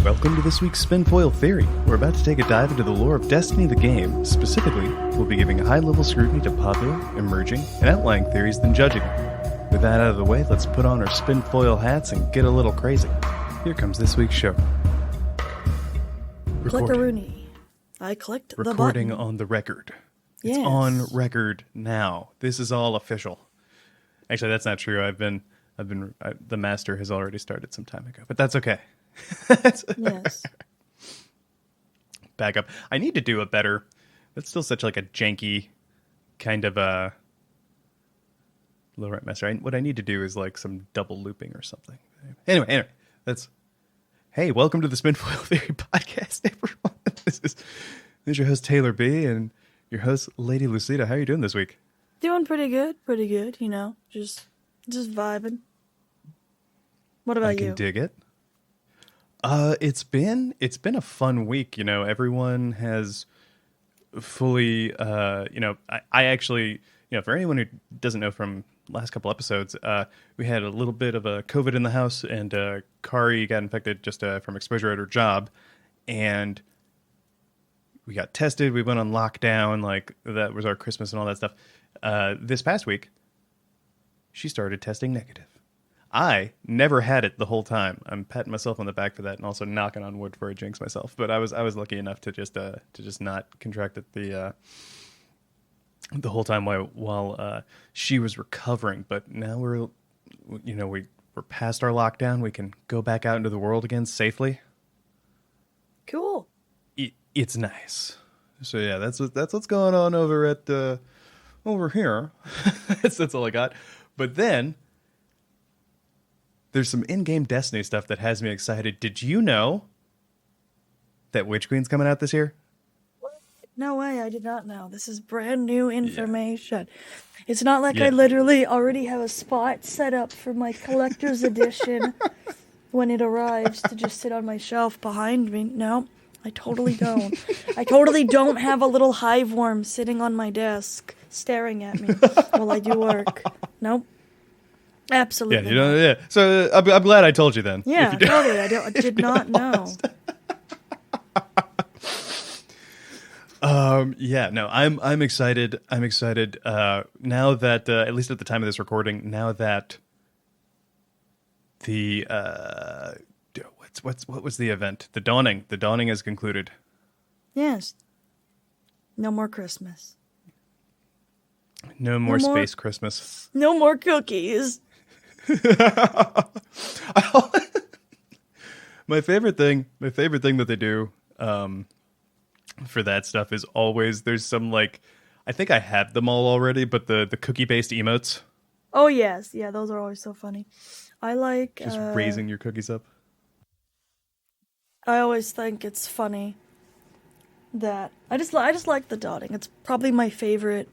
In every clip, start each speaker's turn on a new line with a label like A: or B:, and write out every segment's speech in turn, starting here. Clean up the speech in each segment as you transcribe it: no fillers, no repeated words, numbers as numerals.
A: Welcome to this week's Spinfoil Theory. We're about to take a dive into the lore of Destiny the game. Specifically, we'll be giving a high-level scrutiny to popular, emerging, and outlying theories, then judging them. With that out of the way, let's put on our Spinfoil hats and get a little crazy. Here comes this week's show.
B: Click-a-rooney. I clicked the button.
A: Recording on the record. It's on record now. This is all official. Actually, that's not true. The master has already started some time ago, but that's okay.
B: Yes.
A: Back up. I need to do a better. That's still such like a janky kind of a low right master. What I need to do is like some double looping or something. Anyway, that's. Hey, welcome to the Spinfoil Theory podcast, everyone. This is your host Taylor-B and your host LadyLucida. How are you doing this week?
B: Doing pretty good. You know, just vibing. What about you?
A: I can dig it. It's been a fun week. You know, everyone has fully. I actually, for anyone who doesn't know from last couple episodes, we had a little bit of a COVID in the house, and Kari got infected just from exposure at her job, and we got tested. We went on lockdown. Like that was our Christmas and all that stuff. This past week, she started testing negative. I never had it the whole time. I'm patting myself on the back for that, and also knocking on wood for I jinx myself. But I was lucky enough to just not contract it the whole time while she was recovering. But now we're past our lockdown. We can go back out into the world again safely.
B: Cool.
A: It's nice. So yeah, that's what's going on over at over here. that's all I got. But then there's some in-game Destiny stuff that has me excited. Did you know that Witch Queen's coming out this year?
B: No way, I did not know. This is brand new information. Yeah. It's not like I literally already have a spot set up for my collector's edition when it arrives to just sit on my shelf behind me. No, I totally don't. I totally don't have a little hive worm sitting on my desk staring at me while I do work. Nope. Absolutely.
A: Yeah, So I'm glad I told you then.
B: Yeah, totally. I did not know.
A: I'm excited. I'm excited. Now that at least at the time of this recording, now that the what was the event? The dawning has concluded.
B: Yes. No more Christmas.
A: No more space Christmas.
B: No more cookies.
A: My favorite thing that they do for that stuff is always there's some like I think I have them all already, but the cookie based emotes.
B: Oh yes, yeah, those are always so funny. I like
A: just raising your cookies up.
B: I always think it's funny that I just like the dotting. It's probably my favorite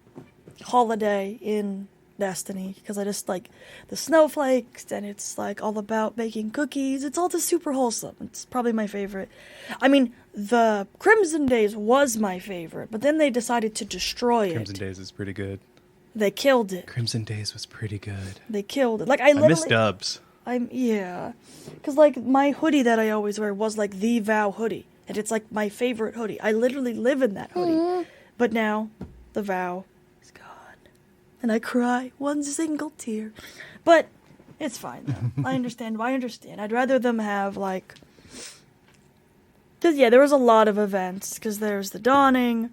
B: holiday in Destiny because I just like the snowflakes and it's like all about baking cookies. It's all just super wholesome. It's probably my favorite. I mean, the Crimson Days was my favorite, but then they decided to destroy it.
A: Crimson Days is pretty good.
B: They killed it.
A: Crimson Days was pretty good.
B: They killed it. Like I
A: miss dubs.
B: Because like my hoodie that I always wear was like the Vow hoodie, and it's like my favorite hoodie. I literally live in that hoodie. But now the Vow is gone, and I cry one single tear. But it's fine though. I understand. I'd rather them have like, because there was a lot of events. Because there's the Dawning,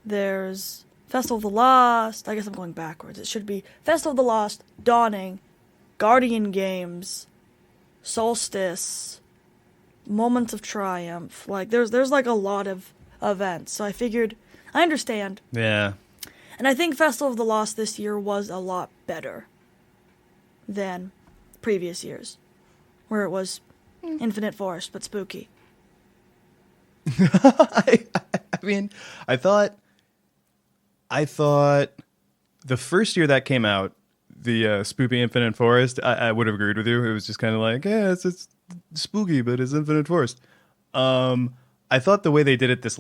B: there's Festival of the Lost. I guess I'm going backwards. It should be Festival of the Lost, Dawning, Guardian Games, Solstice, Moments of Triumph. Like there's like a lot of events. So I figured I understand.
A: Yeah.
B: And I think Festival of the Lost this year was a lot better than previous years, where it was Infinite Forest but spooky.
A: I mean, I thought the first year that came out, the Spoopy Infinite Forest, I would have agreed with you. It was just kind of like, yeah, it's spooky, but it's Infinite Forest. I thought the way they did it they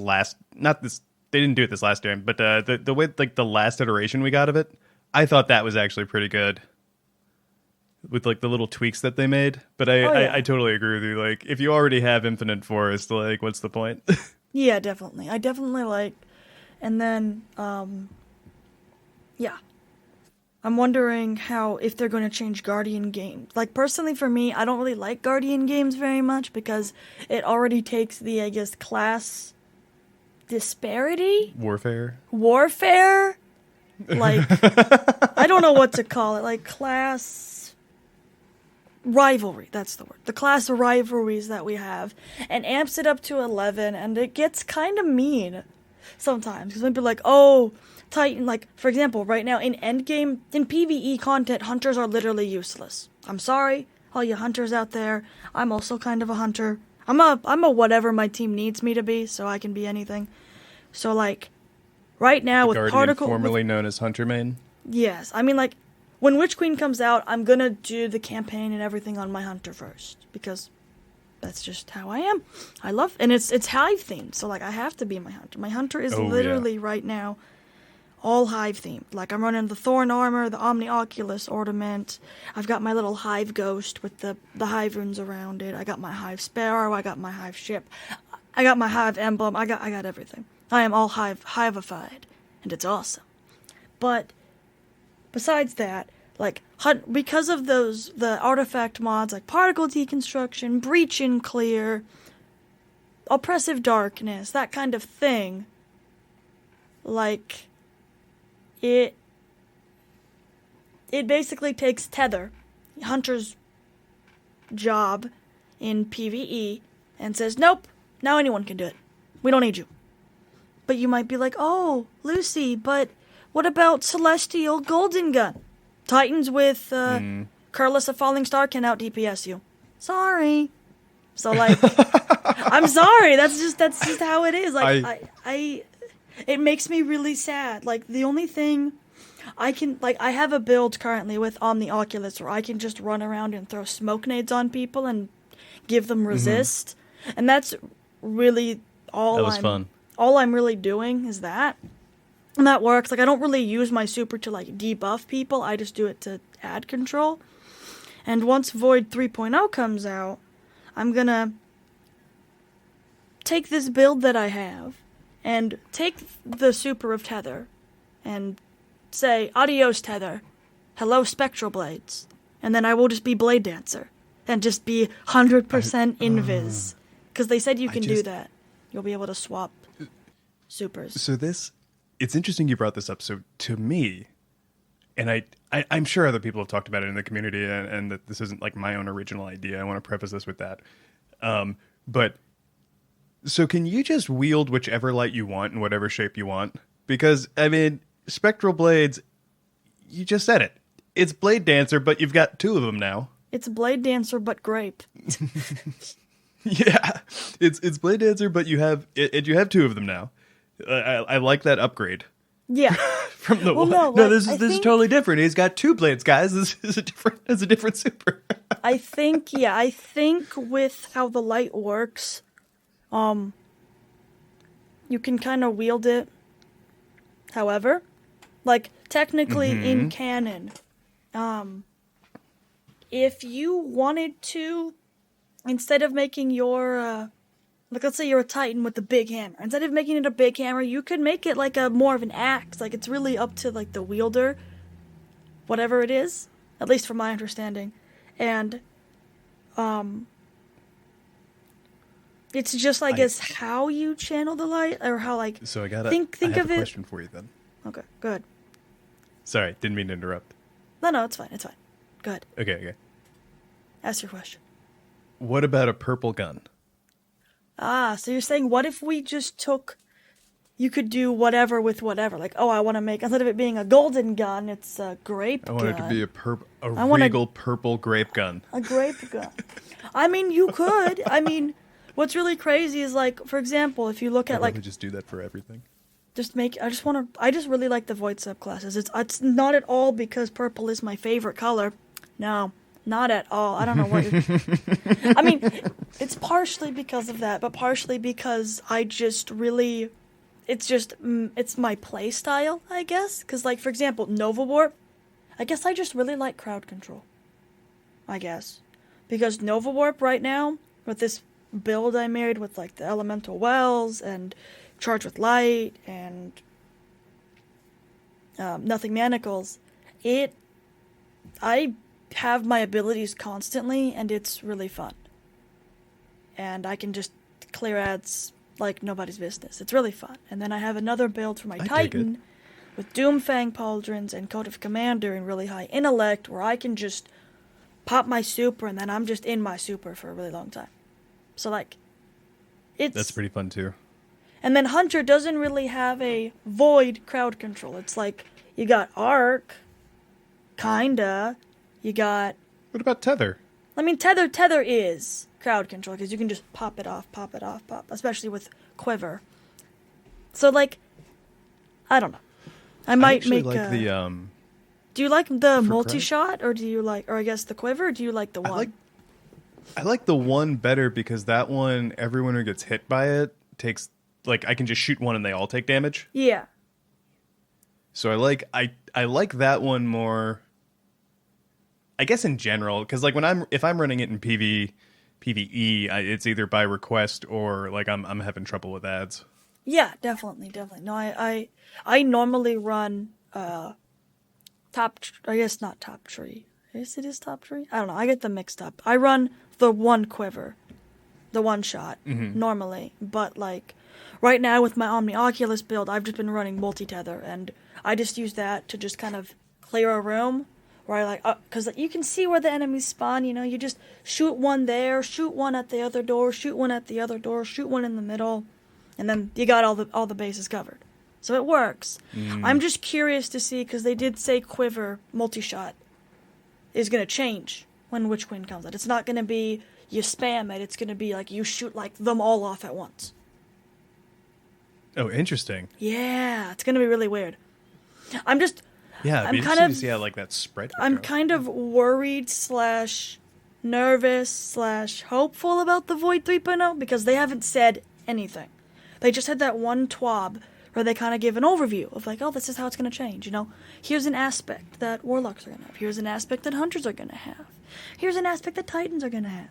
A: didn't do it this last year, but the way like the last iteration we got of it, I thought that was actually pretty good. with like the little tweaks that they made. But I totally agree with you. Like, if you already have Infinite Forest, like, what's the point?
B: Yeah, definitely. I definitely like, and then, yeah. I'm wondering if they're going to change Guardian games. Like, personally for me, I don't really like Guardian games very much because it already takes the, I guess, class disparity?
A: Warfare?
B: Like, I don't know what to call it. Like, class rivalry, that's the word. The class rivalries that we have. And amps it up to 11, and it gets kind of mean sometimes. Because when people are like, oh... Titan, like, for example, right now in Endgame, in PvE content, hunters are literally useless. I'm sorry, all you hunters out there. I'm also kind of a hunter. I'm a whatever my team needs me to be, so I can be anything. So, like, right now with
A: Guardian,
B: Particle...
A: formerly known as Hunter Main?
B: Yes, I mean, like, when Witch Queen comes out, I'm gonna do the campaign and everything on my hunter first, because that's just how I am. I love... And it's Hive themed, so, like, I have to be my hunter. My hunter is literally right now... all Hive themed. Like, I'm running the Thorn Armor, the Omni Oculus Ornament. I've got my little Hive Ghost with the Hive runes around it. I got my Hive Sparrow. I got my Hive Ship. I got my Hive Emblem. I got everything. I am all Hivified, and it's awesome. But besides that, like, because of the artifact mods like Particle Deconstruction, Breach and Clear, Oppressive Darkness, that kind of thing, like... It basically takes Tether, Hunter's job in PvE, and says, nope, now anyone can do it. We don't need you. But you might be like, oh, Lucy, but what about Celestial Golden Gun? Titans with Curlus of Falling Star can out DPS you. Sorry. So, like, I'm sorry. That's just how it is. Like, it makes me really sad. Like, the only thing I can... Like, I have a build currently with Omni Oculus where I can just run around and throw smoke nades on people and give them resist. Mm-hmm. And that's really all fun. All I'm really doing is that. And that works. Like, I don't really use my super to, like, debuff people. I just do it to add control. And once Void 3.0 comes out, I'm gonna take this build that I have and take the super of Tether and say, adios, Tether. Hello, Spectral Blades. And then I will just be Blade Dancer and just be 100% invis. Because they said you can do that. You'll be able to swap supers.
A: So it's interesting you brought this up. So to me, and I'm sure other people have talked about it in the community and that this isn't like my own original idea. I want to preface this with that. But so can you just wield whichever light you want in whatever shape you want? Because, I mean, Spectral Blades, you just said it. It's Blade Dancer, but you've got two of them now.
B: It's Blade Dancer, but grape.
A: Yeah, it's Blade Dancer, but you have two of them now. I like that upgrade.
B: Yeah.
A: From the one. No, this is totally different. He's got two blades, guys. This is a different super.
B: I think with how the light works, you can kind of wield it. However, like technically in canon, if you wanted to, instead of making your like, let's say you're a Titan with the big hammer. Instead of making it a big hammer, you could make it like a more of an axe. Like, it's really up to, like, the wielder, whatever it is, at least from my understanding. And, it's just, I guess, how you channel the light, or how, like,
A: so I have
B: of
A: a
B: it.
A: question for you, then.
B: Okay, go ahead.
A: Sorry, didn't mean to interrupt.
B: No, it's fine, Go ahead.
A: Okay.
B: Ask your question.
A: What about a purple gun?
B: So you're saying, what if we just took, you could do whatever with whatever. Like, I want to make, instead of it being a golden gun, it's a grape gun.
A: I want it to be a regal purple grape gun.
B: A grape gun. I mean, you could. I mean, what's really crazy is, like, for example, if you look at, like...
A: just do that for everything.
B: I just really like the Void subclasses. It's not at all because purple is my favorite color. No. Not at all. I don't know what I mean, it's partially because of that, but partially because I just really... it's my play style, I guess. Because, like, for example, Nova Warp, I guess I just really like crowd control. I guess. Because Nova Warp right now, with this build I made with like the elemental wells and charge with light and nothing manacles, I have my abilities constantly and it's really fun. And I can just clear ads like nobody's business. It's really fun. And then I have another build for my Titan with Doomfang Pauldrons and Code of Commander and really high intellect where I can just pop my super and then I'm just in my super for a really long time. So like,
A: that's pretty fun too.
B: And then Hunter doesn't really have a void crowd control. It's like, you got Arc, kinda. You got...
A: What about Tether?
B: I mean, Tether is crowd control, because you can just pop it off, especially with Quiver. So, like, I don't know. I might make
A: like the,
B: Do you like the multi-shot, or do you like, or I guess the Quiver, or do you like the one?
A: I like the one better, because that one, everyone who gets hit by it takes, like, I can just shoot one and they all take damage.
B: Yeah.
A: So I like that one more, I guess, in general, because like if I'm running it in PvE, it's either by request or like I'm having trouble with ads.
B: Yeah, definitely. No, I normally run I guess not top tree. I guess it is top tree. I don't know. I get them mixed up. I run the one Quiver, the one shot normally, but like right now with my Omni Oculus build, I've just been running multi-tether, and I just use that to just kind of clear a room where I like, because you can see where the enemies spawn, you know, you just shoot one there, shoot one at the other door, shoot one at the other door, shoot one in the middle, and then you got all the bases covered. So it works. I'm just curious to see, because they did say Quiver multi-shot is going to change when Witch Queen comes out. It's not going to be you spam it, it's going to be like you shoot like them all off at once.
A: Oh, interesting.
B: Yeah, it's going to be really weird. I'm kind
A: of to see how like that spread.
B: I'm kind of worried / nervous / hopeful about the Void 3.0 because they haven't said anything. They just had that one TWAB where they kind of give an overview of like, oh, this is how it's going to change. You know, here's an aspect that Warlocks are going to have. Here's an aspect that Hunters are going to have. Here's an aspect that Titans are going to have.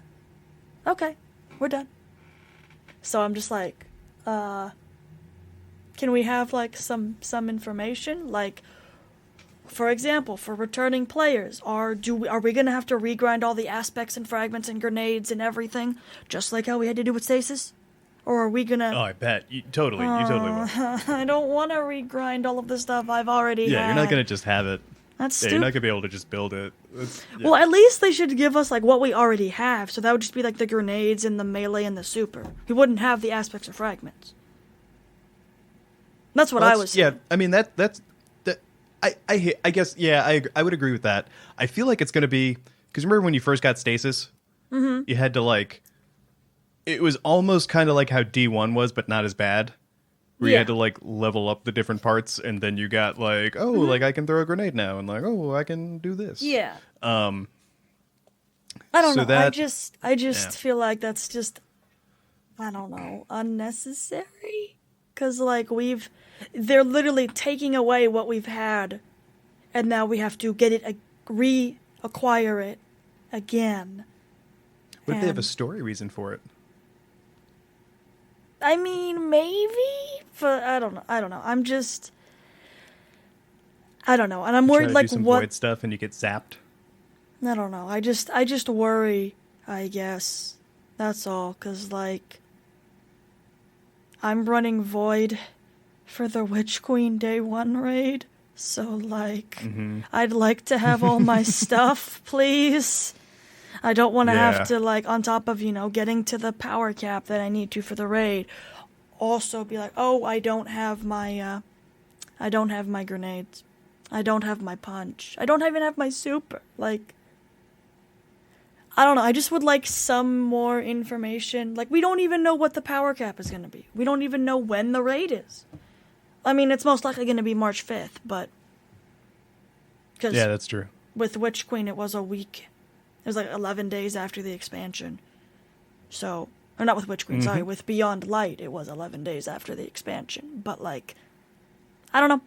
B: Okay, we're done. So I'm just like, can we have like some information? Like, for example, for returning players, are we going to have to regrind all the aspects and fragments and grenades and everything, just like how we had to do with Stasis? Or are we going to...
A: Oh, I bet. You totally will.
B: I don't want to regrind all of the stuff I've already had.
A: Yeah, you're not going to just have it.
B: That's stupid.
A: You're not going to be able to just build it.
B: Well, at least they should give us like what we already have, so that would just be like the grenades and the melee and the super. We wouldn't have the aspects or fragments. That's what I was saying.
A: Yeah, I mean, that's I guess, yeah, I would agree with that. I feel like it's going to be, because remember when you first got Stasis? Mm-hmm. You had to like, it was almost kind of like how D1 was, but not as bad. Where you had to like level up the different parts, and then you got like, oh, like I can throw a grenade now, and like, oh, I can do this.
B: Yeah. I don't know. I just feel like that's just, I don't know, unnecessary. Because like they're literally taking away what we've had, and now we have to get it, reacquire it again.
A: What if they have a story reason for it?
B: I mean, maybe, but I don't know. I don't know, and I'm worried like
A: do some
B: what
A: void stuff and you get zapped.
B: I don't know. I just worry. I guess that's all. 'Cause like I'm running void for the Witch Queen Day 1 raid, so like I'd like to have all my stuff, please. I don't want to have to, like, on top of, you know, getting to the power cap that I need to for the raid, also be like, oh, I don't have my grenades. I don't have my punch. I don't even have my super. Like, I don't know. I just would like some more information. Like, we don't even know what the power cap is going to be. We don't even know when the raid is. I mean, it's most likely going to be March 5th, but...
A: Yeah, that's true.
B: With Witch Queen, it was a week. It was like 11 days after the expansion. So, or not with Witch Queen, sorry, with Beyond Light, it was 11 days after the expansion. But like, I don't know.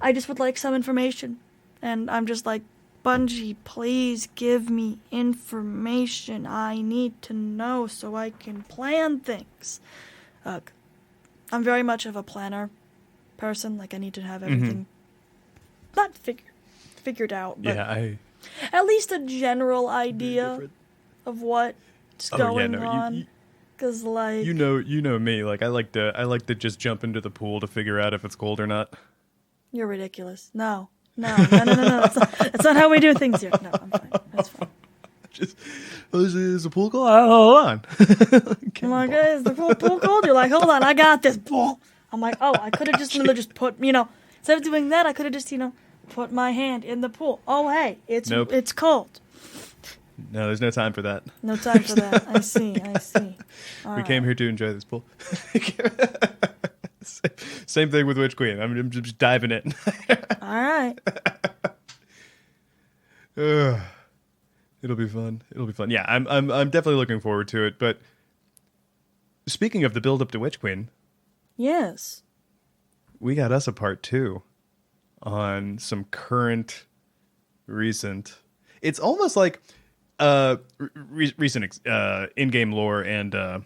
B: I just would like some information. And I'm just like, Bungie, please give me information. I need to know so I can plan things. I'm very much of a planner person. Like, I need to have everything not figured out, but at least a general idea of what's going on. Because, like,
A: you know me. Like, I like to just jump into the pool to figure out if it's cold or not.
B: You're ridiculous. No. That's not how we do things here. No, I'm fine. That's fine.
A: Is the pool cold? Hold on.
B: I'm like, is the pool cold? You're like, hold on, I got this. I'm like, oh, I could have just put, instead of doing that, I could have just, put my hand in the pool. Oh, hey, it's cold.
A: No, there's no time for that.
B: No time for that. I see.
A: We came here to enjoy this pool. Same thing with Witch Queen. I'm just diving in.
B: All right.
A: It'll be fun. Yeah, I'm definitely looking forward to it. But speaking of the build up to Witch Queen,
B: yes,
A: we got us a part 2 on some recent. It's almost like recent in-game lore and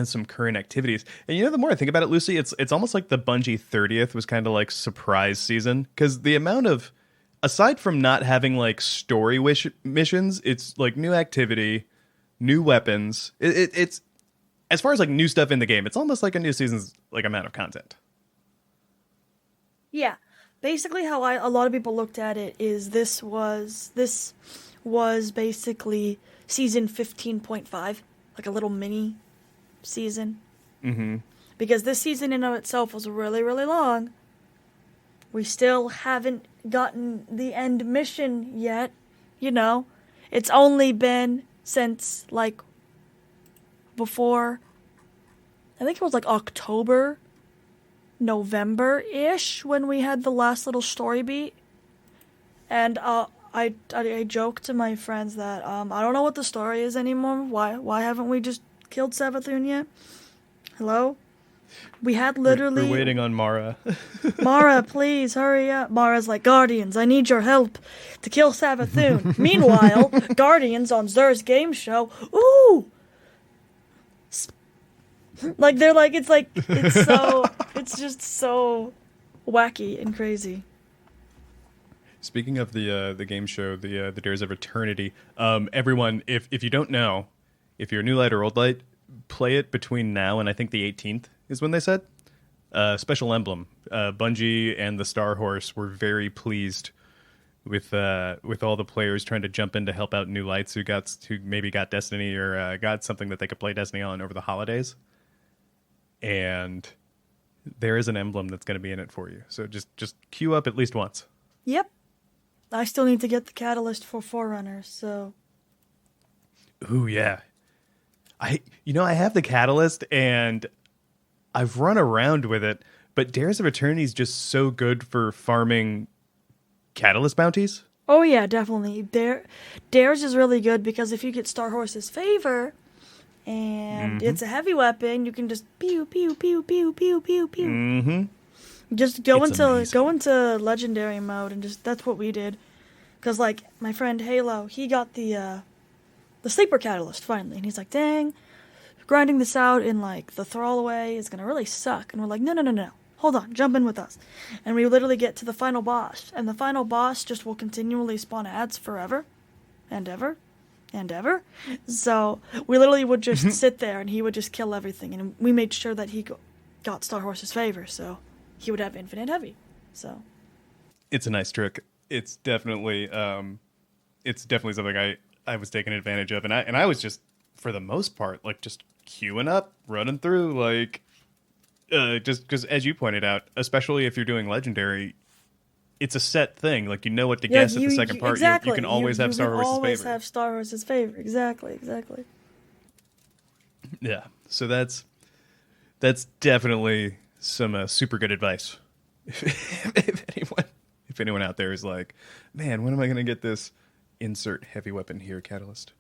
A: some current activities. And the more I think about it, Lucy, it's almost like the Bungie 30th was kind of like surprise season, because the amount of, aside from not having like story missions, it's like new activity, new weapons. It's as far as like new stuff in the game, it's almost like a new season's like amount of content.
B: Yeah, basically how a lot of people looked at it is this was basically season 15.5, like a little mini season. Because this season in of itself was really, really long. We still haven't gotten the end mission yet. It's only been since like before, I think it was like October, November-ish when we had the last little story beat. And I joked to my friends that I don't know what the story is anymore. Why haven't we just killed Savathun yet? Hello? We had literally...
A: We're waiting on Mara.
B: Mara, please, hurry up. Mara's like, Guardians, I need your help to kill Savathun. Meanwhile, Guardians on Xur's game show, ooh! Like, they're like, it's just so wacky and crazy.
A: Speaking of the game show, the Dares of Eternity, everyone, if you don't know, if you're a new light or old light, play it between now and I think the 18th is when they said. Special emblem. Bungie and the Star Horse were very pleased with all the players trying to jump in to help out new lights who maybe got Destiny or got something that they could play Destiny on over the holidays. And there is an emblem that's going to be in it for you. So just queue up at least once.
B: Yep. I still need to get the catalyst for Forerunner, so...
A: Ooh, yeah. I have the catalyst, and I've run around with it, but Dares of Eternity is just so good for farming catalyst bounties.
B: Oh, yeah, definitely. Dares is really good, because if you get Star Horse's favor, and it's a heavy weapon, you can just pew, pew, pew, pew, pew, pew, pew.
A: Mm-hmm.
B: Just go into legendary mode, and that's what we did. Because, like, my friend Halo, he got the sleeper catalyst finally, and he's like, dang, grinding this out in like the thrallaway is gonna really suck. And we're like, no, hold on, jump in with us. And we literally get to the final boss, and the final boss just will continually spawn ads forever and ever and ever. So we literally would just sit there, and he would just kill everything, and we made sure that he got Star Horse's favor, so he would have infinite heavy. So
A: it's a nice trick. It's definitely something I was taking advantage of, and I was just, for the most part, like just queuing up, running through, like just because, as you pointed out, especially if you're doing legendary, it's a set thing. Like, what to guess at the second part.
B: Exactly.
A: You can always have Star Horse's favor.
B: Always have Star Horse's favor. Exactly.
A: Yeah. So that's definitely some super good advice. If anyone out there is like, man, when am I going to get this? Insert heavy weapon here, catalyst.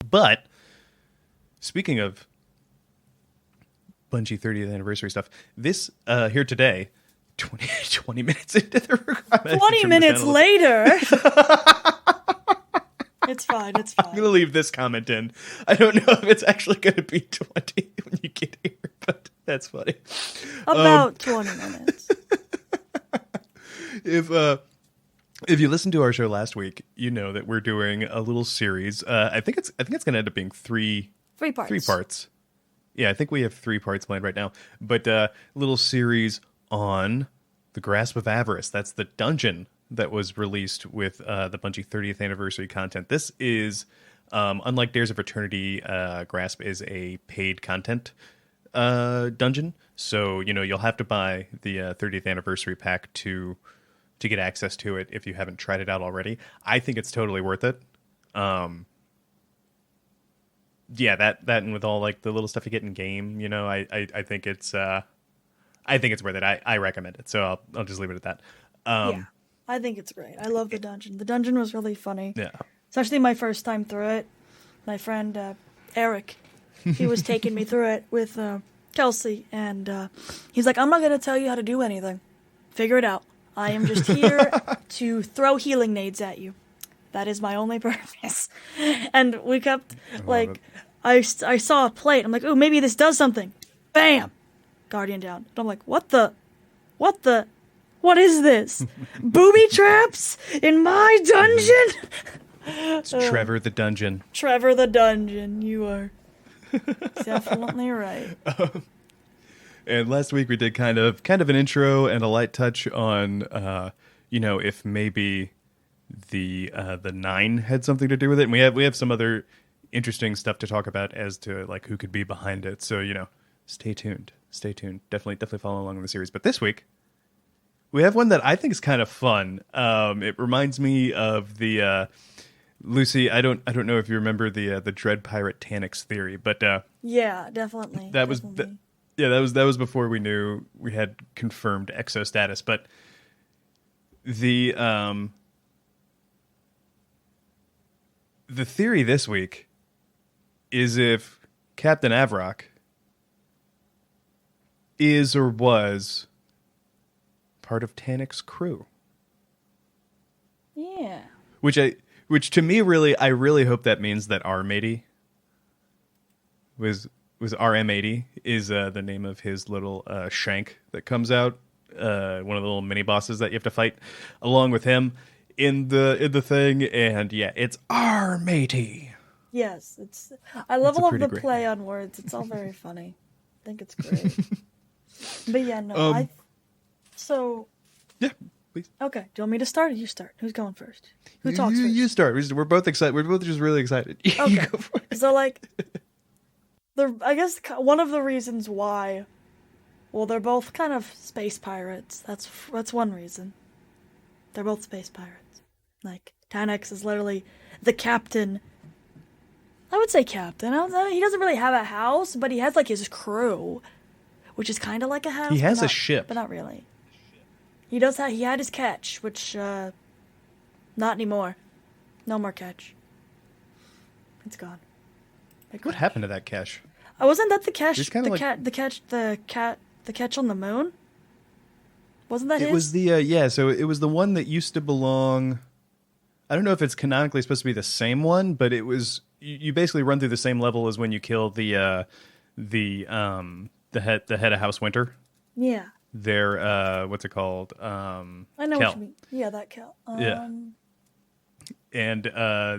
A: But speaking of Bungie 30th anniversary stuff, this here today, 20 minutes into the recording.
B: 20 minutes later. It's fine. It's fine.
A: I'm going to leave this comment in. I don't know if it's actually going to be 20 when you get here, but that's funny.
B: About 20 minutes.
A: If you listened to our show last week, you know that we're doing a little series. I think it's going to end up being three
B: parts.
A: 3 parts. Yeah, I think we have 3 parts planned right now. But a little series on the Grasp of Avarice. That's the dungeon that was released with the Bungie 30th anniversary content. This is, unlike Dares of Eternity, Grasp is a paid content dungeon. So, you'll have to buy the 30th anniversary pack to get access to it if you haven't tried it out already. I think it's totally worth it. Yeah, that and with all like the little stuff you get in game, I think it's worth it. I recommend it. So I'll just leave it at that.
B: Yeah, I think it's great. I love the dungeon. The dungeon was really funny.
A: Yeah.
B: It's actually my first time through it. My friend Eric, he was taking me through it with Kelsey, and he's like, I'm not going to tell you how to do anything. Figure it out. I am just here to throw healing nades at you. That is my only purpose. And we kept, I saw a plate. I'm like, oh, maybe this does something. Bam! Guardian down. And I'm like, what is this? Booby traps in my dungeon?
A: It's Trevor the Dungeon.
B: Trevor the Dungeon. You are definitely right.
A: And last week we did kind of an intro and a light touch on, if maybe the 9 had something to do with it. And we have some other interesting stuff to talk about as to like who could be behind it. So stay tuned. Definitely follow along in the series. But this week we have one that I think is kind of fun. It reminds me of the Lucy. I don't know if you remember the Dread Pirate Taniks theory, but
B: yeah, definitely.
A: That was before we knew we had confirmed exo status. But the theory this week is if Captain Avarokk is or was part of Taniks Crew.
B: Yeah.
A: Which to me I really hope that means that our matey was RM80 is the name of his little shank that comes out, one of the little mini bosses that you have to fight along with him in the thing, and yeah, it's our matey.
B: Yes, I love all of the play on words. It's all very funny. I think it's great. But yeah, no,
A: yeah, please.
B: Okay, do you want me to start or you start? Who's going first? Who talks first?
A: You start. We're both excited. We're both just really excited.
B: Okay.
A: You go for it.
B: So I guess one of the reasons why, well, they're both kind of space pirates. That's one reason. They're both space pirates. Like, Taniks is literally the captain. I would say captain. He doesn't really have a house, but he has, like, his crew, which is kind of like a house.
A: He has a ship.
B: But not really. He had his catch, which, not anymore. No more catch. It's gone.
A: What happened to that cache?
B: Wasn't that the catch? The catch on the moon? Wasn't that his?
A: It was the So it was the one that used to belong. I don't know if it's canonically supposed to be the same one, but it was. You basically run through the same level as when you kill the head of House Winter.
B: Yeah.
A: Their what's it called?
B: I know
A: Kel.
B: what you mean. Yeah, that Kel.
A: Yeah. And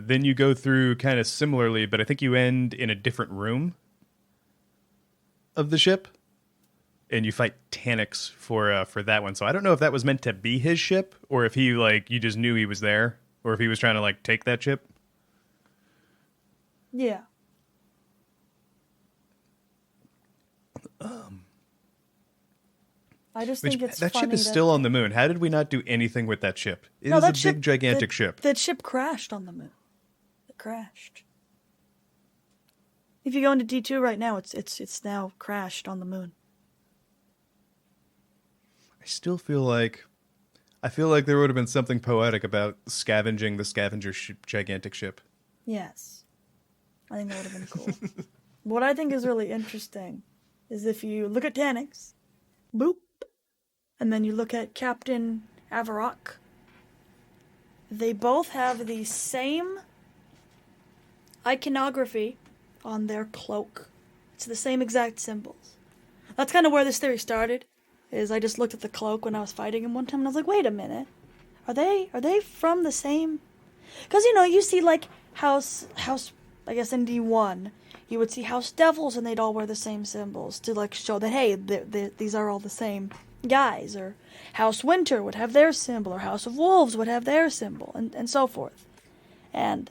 A: then you go through kind of similarly, but I think you end in a different room of the ship, and you fight Taniks for that one. So I don't know if that was meant to be his ship, or if he you just knew he was there, or if he was trying to take that ship.
B: Yeah. I just think it's
A: that
B: funny
A: ship is still on the moon. How did we not do anything with that ship? It is a big, gigantic ship.
B: That ship crashed on the moon. It crashed. If you go into D2 right now, it's now crashed on the moon.
A: I still feel like there would have been something poetic about scavenging the scavenger gigantic ship.
B: Yes. I think that would have been cool. What I think is really interesting is if you look at Taniks, boop, and then you look at Captain Avarokk, they both have the same iconography on their cloak. It's the same exact symbols. That's kind of where this theory started, is I just looked at the cloak when I was fighting him one time, and I was like, wait a minute. Are they from the same? Because, you see, like, House, I guess in D1, you would see House Devils, and they'd all wear the same symbols to, like, show that, hey, these are all the same guys. Or House Winter would have their symbol, or House of Wolves would have their symbol, and so forth. And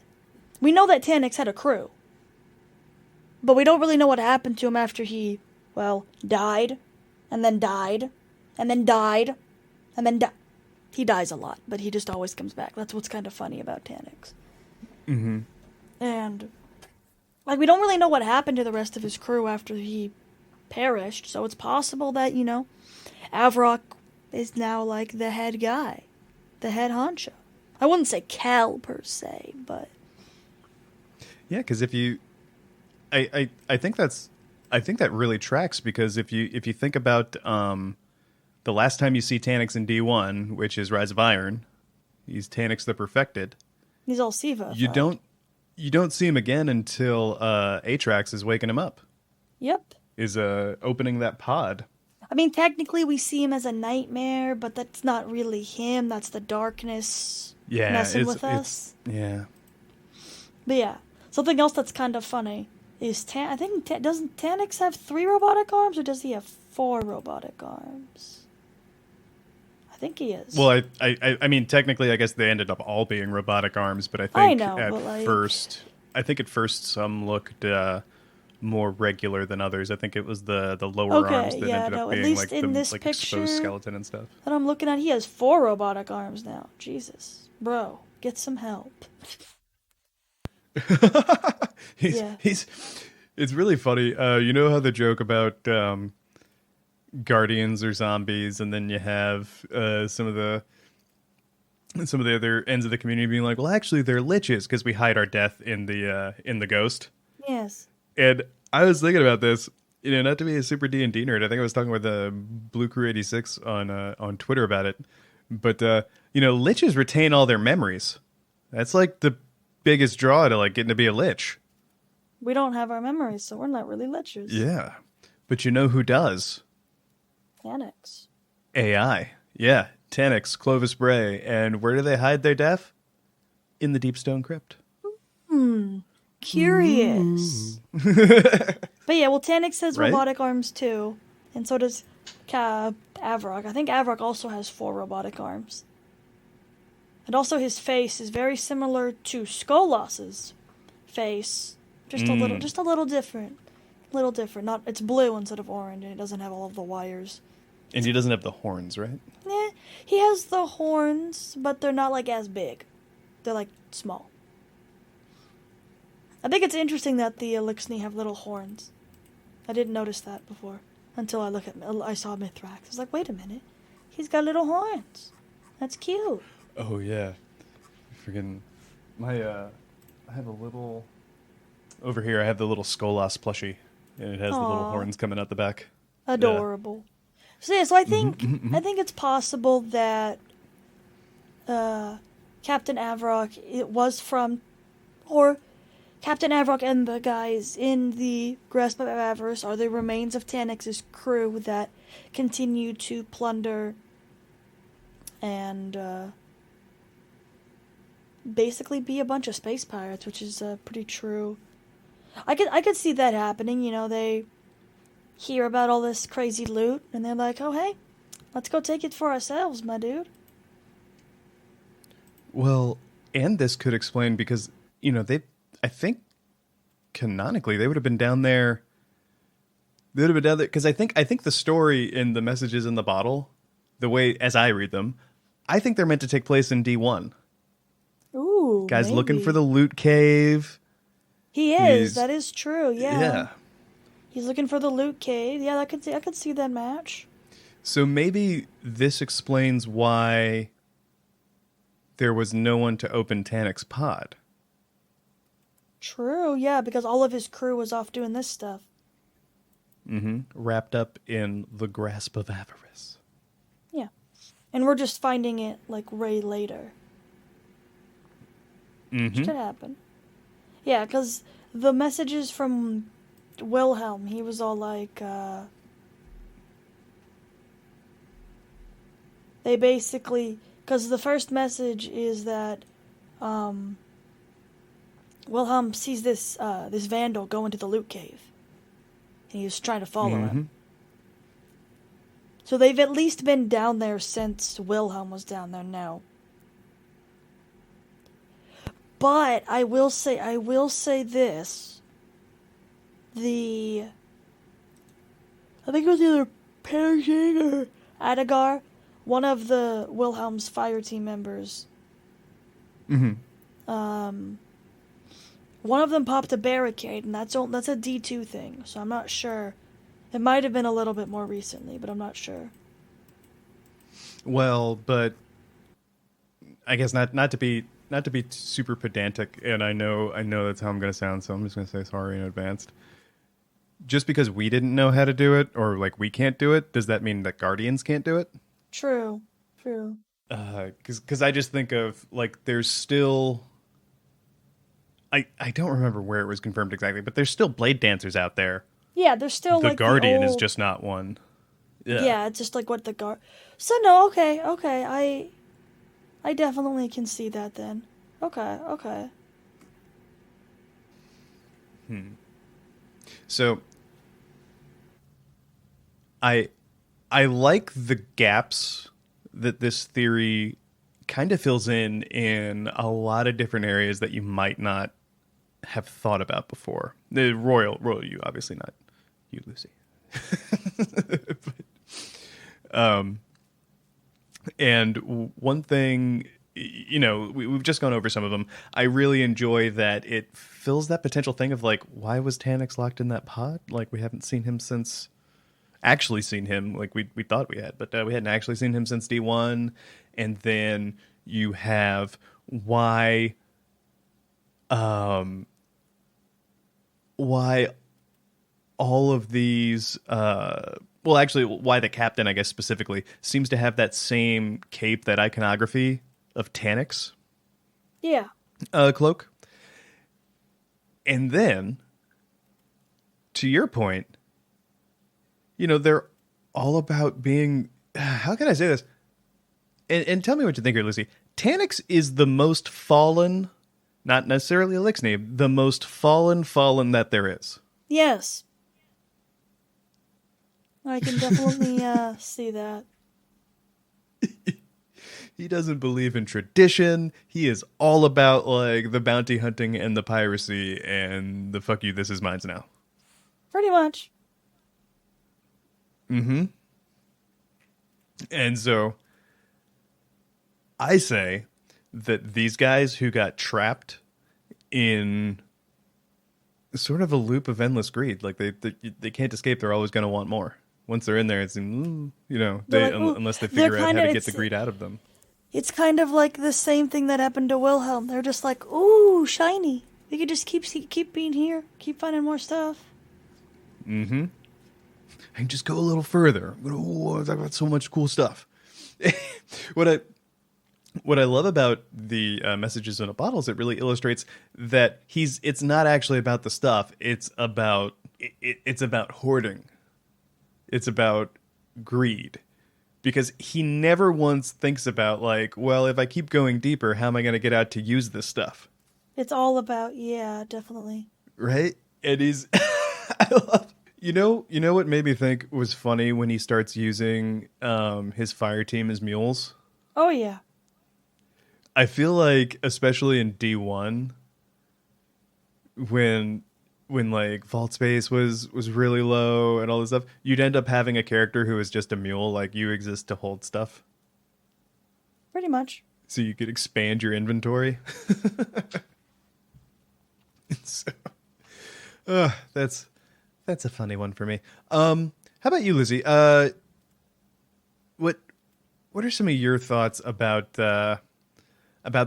B: we know that Taniks had a crew, but we don't really know what happened to him after he, died, and then died, and then died, and then died. He dies a lot, but he just always comes back. That's what's kind of funny about Taniks.
A: Mm-hmm.
B: And, we don't really know what happened to the rest of his crew after he perished, so it's possible that, Avarokk is now, like, the head guy, the head honcho. I wouldn't say Cal, per se, but...
A: Yeah, because if you... I think that really tracks, because if you think about the last time you see Taniks in D1, which is Rise of Iron, he's Taniks the Perfected.
B: He's all Siva.
A: You don't see him again until Atrax is waking him up.
B: Yep.
A: Is opening that pod.
B: I mean, technically we see him as a nightmare, but that's not really him. That's the darkness messing with us.
A: Yeah.
B: But yeah, something else that's kind of funny is doesn't Taniks have 3 robotic arms, or does he have 4 robotic arms? I think he is.
A: Well, I mean, technically, I guess they ended up all being robotic arms, but I think at first some looked more regular than others. I think it was the lower arms that ended up being like the exposed skeleton and stuff.
B: That I'm looking at, he has 4 robotic arms now. Jesus, bro, get some help.
A: It's really funny. You know how the joke about guardians or zombies, and then you have some of the other ends of the community being like, well, actually they're liches because we hide our death in the ghost.
B: Yes.
A: And I was thinking about this, not to be a super D&D nerd. I think I was talking with the Blue Crew 86 on Twitter about it. But liches retain all their memories. That's like the biggest draw to like getting to be a lich.
B: We don't have our memories, so we're not really liches.
A: Yeah. But you know who does?
B: Taniks.
A: AI. Yeah. Taniks, Clovis Bray. And where do they hide their death? In the Deep Stone Crypt.
B: Curious. But yeah, Taniks has robotic arms too. And so does Avarokk. I think Avarokk also has 4 robotic arms. And also his face is very similar to Skolas's face. Just a little different. Not, it's blue instead of orange, and it doesn't have all of the wires.
A: And he doesn't have the horns, right?
B: Yeah, he has the horns, but they're not like as big. They're like small. I think it's interesting that the Elixni have little horns. I didn't notice that before until I saw Mithrax. I was like, wait a minute, he's got little horns. That's cute.
A: Oh yeah, freaking I have a little over here. I have the little Skolas plushie, and it has the little horns coming out the back.
B: Adorable. Yeah. So yeah, I think it's possible that Captain Avarokk Captain Avarokk and the guys in the Grasp of Avarice are the remains of Taniks' crew that continue to plunder and basically be a bunch of space pirates, which is pretty true. I could see that happening. They hear about all this crazy loot, and they're like, "Oh hey, let's go take it for ourselves, my dude."
A: Well, and this could explain because I think canonically they would have been down there. They would have been down there because I think the story in the messages in the bottle, the way as I read them, I think they're meant to take place in D1.
B: Ooh,
A: guys
B: maybe.
A: Looking for the loot cave.
B: He is. That is true. Yeah.
A: Yeah.
B: He's looking for the loot cave. Yeah, I could see that match.
A: So maybe this explains why there was no one to open Taniks' pod.
B: True, yeah, because all of his crew was off doing this stuff.
A: Wrapped up in the Grasp of Avarice.
B: Yeah. and we're just finding it like way later.
A: Mm-hmm.
B: Which could happen. Yeah, because the messages from Wilhelm, he was all like, they basically, because the first message is that Wilhelm sees this vandal go into the loot cave, and he's trying to follow him. So they've at least been down there since Wilhelm was down there now. But I will say this. I think it was either Pershing or Adagar, one of the Wilhelm's fire team members.
A: Mm-hmm.
B: One of them popped a barricade, and that's a D2 thing, so I'm not sure. It might have been a little bit more recently, but I'm not sure.
A: Well, but I guess not to be super pedantic, and I know that's how I'm going to sound, so I'm just going to say sorry in advance. Just because we didn't know how to do it, or like we can't do it, does that mean that Guardians can't do it?
B: True.
A: Because I just think of like there's still. I don't remember where it was confirmed exactly, but there's still Blade Dancers out there.
B: Yeah, there's still
A: the
B: like
A: Guardian
B: the old...
A: is just not one.
B: Yeah, it's just like what the guard. So no, okay, I definitely can see that then. Okay.
A: So I like the gaps that this theory kind of fills in a lot of different areas that you might not have thought about before. The royal you, obviously not you, Lucy. And one thing, we've just gone over some of them. I really enjoy that it fills that potential thing of like, why was Taniks locked in that pod? Like, we haven't seen him like we thought we had, but we hadn't actually seen him since D1. And then you have why all of these, why the captain, I guess specifically, seems to have that same cape, that iconography of Taniks.
B: Yeah.
A: Cloak. And then, to your point, they're all about being, how can I say this? And tell me what you think here, Lucy. Taniks is the most fallen, not necessarily Elixir, the most fallen that there is.
B: Yes. I can definitely see that.
A: He doesn't believe in tradition. He is all about like the bounty hunting and the piracy and the fuck you, this is mine now.
B: Pretty much.
A: Mm-hmm. And so I say that these guys who got trapped in sort of a loop of endless greed, like they can't escape. They're always going to want more. Once they're in there, it's unless they figure out how to get the greed out of them.
B: It's kind of like the same thing that happened to Wilhelm. They're just like, ooh, shiny. We could just keep being here, keep finding more stuff.
A: Mm-hmm. I can just go a little further. I've got so much cool stuff. What I love about the messages in a bottle is it really illustrates that it's not actually about the stuff. It's about hoarding. It's about greed. Because he never once thinks about like, well, if I keep going deeper, how am I going to get out to use this stuff?
B: It's all about, yeah, definitely.
A: Right? And he's I love You know what made me think was funny when he starts using his fire team as mules?
B: Oh, yeah.
A: I feel like, especially in D1, when like vault space was really low and all this stuff, you'd end up having a character who is just a mule, like you exist to hold stuff.
B: Pretty much.
A: So you could expand your inventory. So, that's a funny one for me. How about you, Lizzie? What are some of your thoughts about the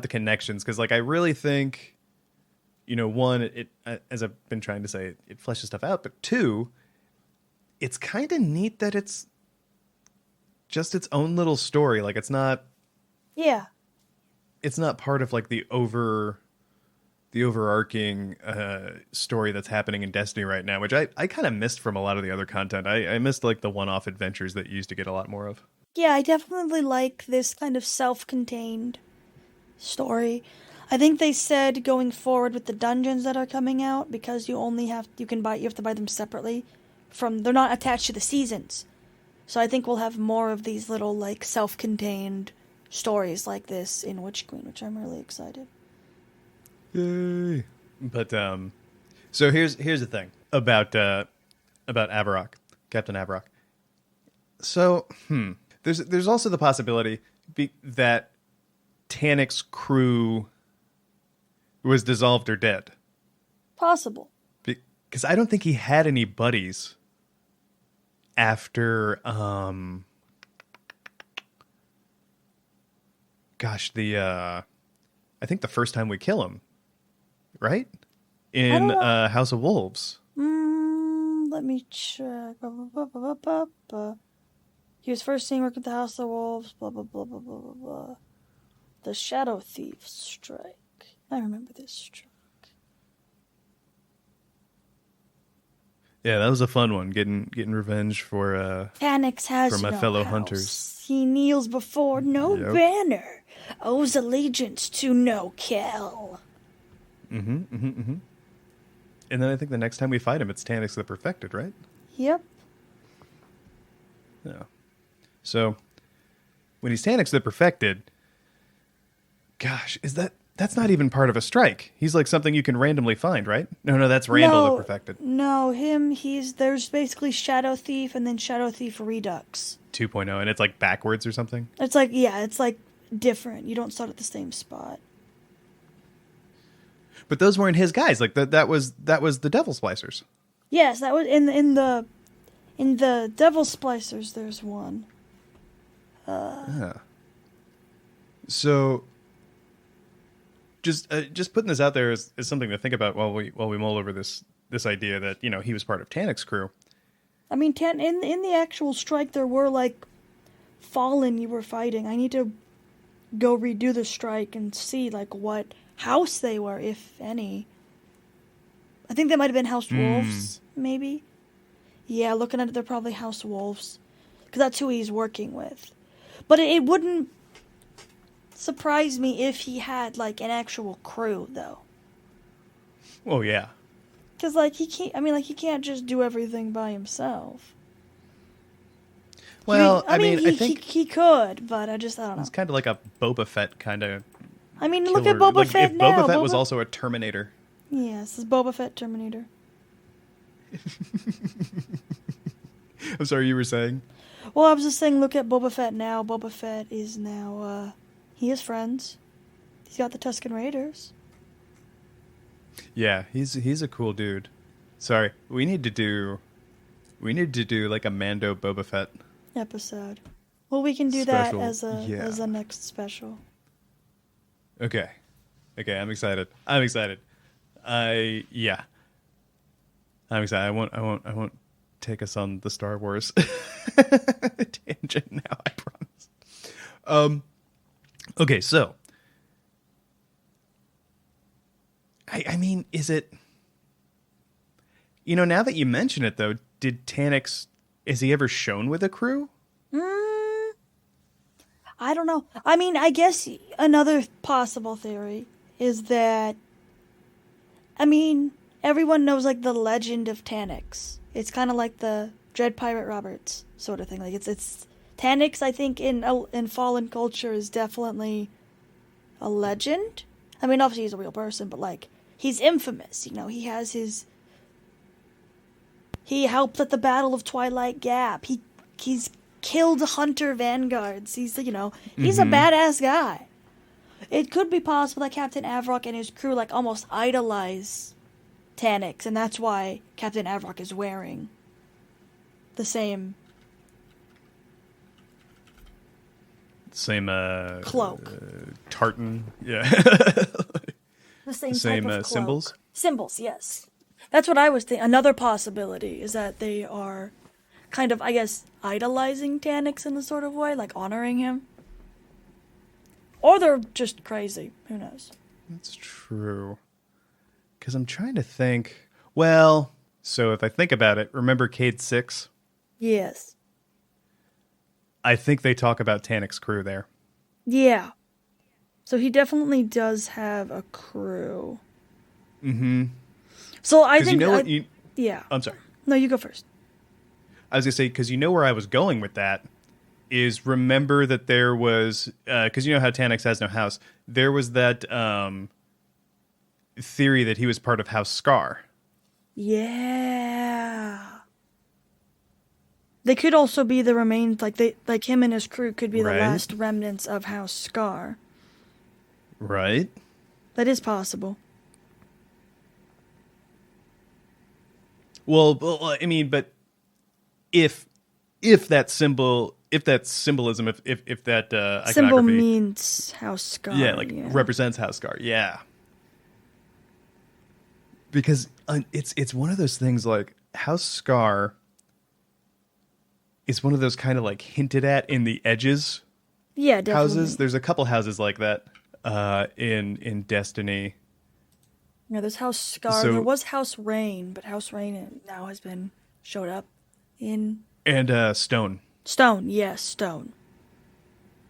A: connections? Because like I really think, one, it as I've been trying to say, it fleshes stuff out. But two, it's kind of neat that it's just its own little story. Like it's not
B: Yeah.
A: part of like the overarching story that's happening in Destiny right now, which I kind of missed from a lot of the other content. I missed like the one-off adventures that you used to get a lot more of.
B: Yeah, I definitely like this kind of self-contained story. I think they said going forward with the dungeons that are coming out, because you have to buy them separately they're not attached to the seasons. So I think we'll have more of these little like self-contained stories like this in Witch Queen, which I'm really excited.
A: Yay. But so here's the thing about Avarokk, Captain Avarokk. So, there's also the possibility that Taniks Crew was dissolved or dead.
B: Possible.
A: Because I don't think he had any buddies after I think the first time we kill him, right? In House of Wolves.
B: Let me check. He was first seen working at the House of Wolves, blah, blah, blah, blah, blah, blah, blah. The Shadow Thief Strike. I remember this strike.
A: Yeah, that was a fun one. Getting revenge for
B: Taniks has
A: for my
B: no
A: fellow
B: house.
A: hunters.
B: He kneels before no banner, owes allegiance to no kill.
A: And then I think the next time we fight him, it's Taniks the Perfected, right?
B: Yep.
A: Yeah. So when he's Taniks the Perfected, gosh, that's not even part of a strike. He's like something you can randomly find, right? No, that's Randall the Perfected.
B: No, there's basically Shadow Thief and then Shadow Thief Redux
A: 2.0, and it's like backwards or something?
B: It's like different. You don't start at the same spot.
A: But those weren't his guys. Like that was the Devil Splicers.
B: Yes, that was in the Devil Splicers. There's one.
A: So just putting this out there is something to think about while we mull over this idea that he was part of Taniks Crew.
B: I mean, in the actual strike, there were like Fallen you were fighting. I need to go redo the strike and see like what house they were, if any. I think they might have been House Wolves, maybe. Yeah, looking at it, they're probably House Wolves, because that's who he's working with. But it wouldn't surprise me if he had like an actual crew, though.
A: Oh yeah.
B: Because like he can't just do everything by himself.
A: Well, I
B: think he could, but I don't know.
A: It's kind of like a Boba Fett kind of.
B: I mean,
A: killer.
B: Look at Boba Fett
A: if
B: now.
A: Boba Fett was also a Terminator.
B: Yes, this is Boba Fett Terminator.
A: I'm sorry, you were saying?
B: Well, I was just saying, look at Boba Fett now. Boba Fett is now, he has friends. He's got the Tusken Raiders.
A: Yeah, he's a cool dude. Sorry, we need to do like a Mando Boba Fett
B: episode. Well, we can do
A: special.
B: that as a next special.
A: Okay, I'm excited. I'm excited. I'm excited. I won't take us on the Star Wars tangent now, I promise. Okay, so I mean, is it, now that you mention it though, did Taniks, is he ever shown with a crew?
B: I don't know. I mean, I guess another possible theory is that, I mean, everyone knows like the legend of Taniks. It's kind of like the Dread Pirate Roberts sort of thing. Like it's Taniks, I think in Fallen culture is definitely a legend. I mean, obviously he's a real person, but like he's infamous. He has he helped at the Battle of Twilight Gap. He's killed Hunter Vanguards. He's he's a badass guy. It could be possible that Captain Avarokk and his crew like almost idolize Taniks, and that's why Captain Avarokk is wearing the same cloak,
A: tartan, yeah.
B: the same type of cloak.
A: Symbols,
B: yes. That's what I was thinking. Another possibility is that they are, kind of, I guess, idolizing Taniks in a sort of way, like honoring him. Or they're just crazy. Who knows?
A: That's true. Because I'm trying to think. Well, so if I think about it, remember Cade 6?
B: Yes.
A: I think they talk about Taniks Crew there.
B: Yeah. So he definitely does have a crew.
A: Mm-hmm.
B: So I think...
A: you know what?
B: Yeah.
A: I'm sorry.
B: No, you go first.
A: I was going to say, because you know where I was going with that is remember that there was... Because you know how Taniks has no house. There was that theory that he was part of House Scar.
B: Yeah. They could also be the remains, like him and his crew could be the last remnants of House Scar.
A: Right.
B: That is possible.
A: Well, I mean, but if that symbolism, if that
B: symbol
A: iconography
B: means House Scar,
A: represents House Scar, yeah. Because it's one of those things like House Scar is one of those kind of like hinted at in the edges.
B: Yeah, definitely.
A: Houses. There's a couple houses like that in Destiny.
B: Yeah, there's House Scar.
A: So,
B: there was House Rain, but House Rain now has been showed up in...
A: And Stone.
B: Stone, yes, Stone.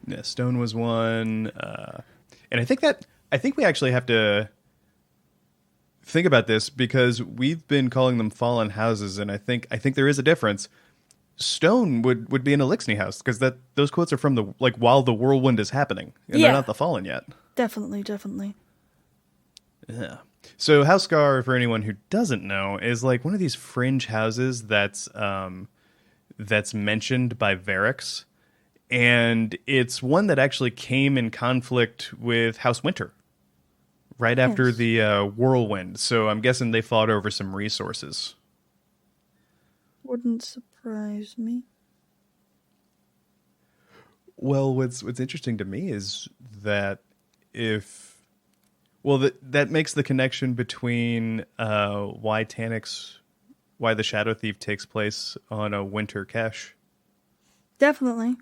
A: Yeah, Stone was one. And I think we actually have to think about this because we've been calling them fallen houses, and I think there is a difference. Stone would be an Elixni house because those quotes are from the while the whirlwind is happening, and they're not the fallen yet.
B: Definitely.
A: Yeah. So House Scar, for anyone who doesn't know, is like one of these fringe houses that's mentioned by Avarice, and it's one that actually came in conflict with House Winter right after the whirlwind. So I'm guessing they fought over some resources.
B: Wouldn't surprise me.
A: Well, what's interesting to me is that that makes the connection between why the Shadow Thief takes place on a winter cache.
B: Definitely.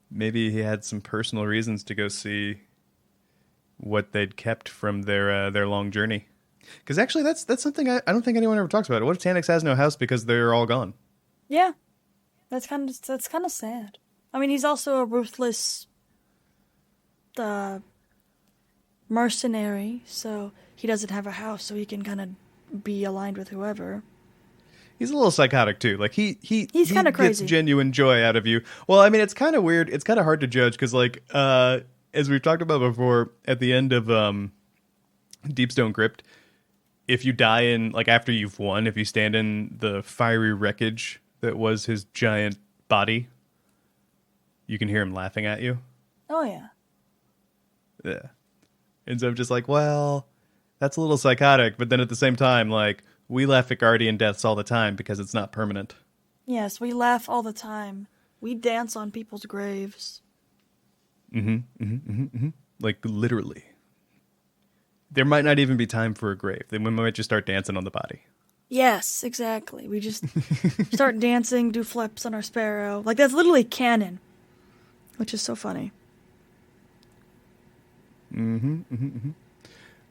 A: Maybe he had some personal reasons to go see what they'd kept from their long journey. Because actually, that's something I don't think anyone ever talks about. What if Taniks has no house because they're all gone?
B: Yeah, that's kind of sad. I mean, he's also a ruthless mercenary, so he doesn't have a house, so he can kind of be aligned with whoever.
A: He's a little psychotic too. Like he's
B: kind of crazy.
A: Gets genuine joy out of you. Well, I mean, it's kind of weird. It's kind of hard to judge because, as we've talked about before, at the end of Deepstone Crypt, if you die after you've won, if you stand in the fiery wreckage that was his giant body, you can hear him laughing at you.
B: Oh yeah.
A: Yeah. And so I'm just like, well, that's a little psychotic, but then at the same time, we laugh at guardian deaths all the time because it's not permanent.
B: Yes, we laugh all the time. We dance on people's graves.
A: Like, literally. There might not even be time for a grave. Then we might just start dancing on the body.
B: Yes, exactly. We just start dancing, do flips on our sparrow. Like, that's literally canon. Which is so funny.
A: And